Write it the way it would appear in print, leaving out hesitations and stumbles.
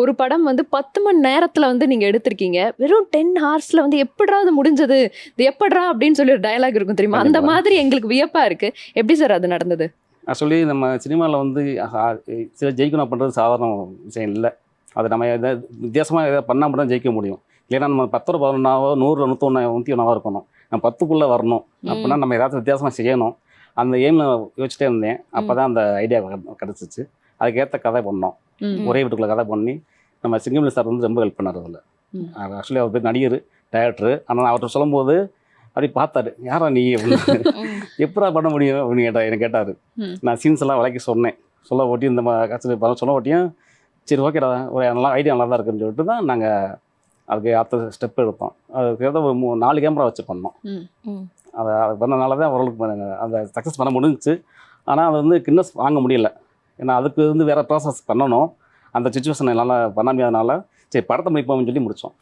ஒரு படம் வந்து 10 மணி நேரத்துல வந்து நீங்க எடுத்திருக்கீங்க. வெறும் 10 ஹார்ஸ்ல வந்து எப்படிடா அது முடிஞ்சது? இது எப்படிடா அப்படின்னு சொல்லி ஒரு டயலாக் இருக்கும் தெரியுமா? அந்த கண்டிப்பா. மாதிரி எங்களுக்கு வியப்பா இருக்கு. எப்படி சார் அது நடந்தது? ஆக்சுவலி நம்ம சினிமாவில் வந்து சில ஜெயிக்கணும் அப்படின்றது சாதாரண விஷயம் இல்லை. அது நம்ம எதாவது வித்தியாசமாக எதாவது பண்ணால் மட்டும் தான் ஜெயிக்க முடியும். இல்லைன்னா நம்ம 10 11 100 101 101 இருக்கணும். நம்ம 10க்குள்ளே வரணும் அப்படின்னா ம். நம்ம ஏதாச்சும் வித்தியாசமாக செய்யணும். அந்த எய்மில் யோசிச்சிட்டே இருந்தேன். அப்போ தான் அந்த ஐடியா கிடச்சிச்சு. அதுக்கேற்ற கதை பண்ணோம். ம். ஒரே வீட்டுக்குள்ளே கதை பண்ணி நம்ம சிங்கமணி சார் வந்து ரொம்ப ஹெல்ப் பண்ணார் அதில். ம். ஆக்சுவலி அவர் பேர் நடிகர், டைரக்டரு. ஆனால் அவர்கிட்ட சொல்லும்போது அப்படி பார்த்தாரு, யாரா நீ அப்படின்னு, எப்படா பண்ண முடியும் அப்படின்னு எனக்கு கேட்டார். ம். நான் சீன்ஸ் எல்லாம் விளக்கி சொன்னேன். சொல்ல ஓட்டி இந்த கட்சி சொல்ல ஓட்டியும் சரி ஓகேடா, ஒரு நல்லா ஐடியா நல்லா தான் இருக்குன்னு சொல்லிட்டு தான் நாங்கள் அதுக்கு அடுத்த ஸ்டெப் எடுத்தோம். அதுக்கு ஏதோ ஒரு 4 கேமரா வச்சு பண்ணோம். ம். ம். அதை அது பண்ணனால தான் ஓரளவுக்கு அதை சக்ஸஸ் பண்ண முடிஞ்சிச்சு. ஆனால் அது வந்து கின்னஸ் வாங்க முடியல. ஏன்னா அதுக்கு வந்து வேறு ப்ராசஸ் பண்ணணும். அந்த சுச்சுவேஷன் என்னால் பண்ண முடியாதனால சரி படத்தை முடிப்போம்னு சொல்லி முடித்தோம்.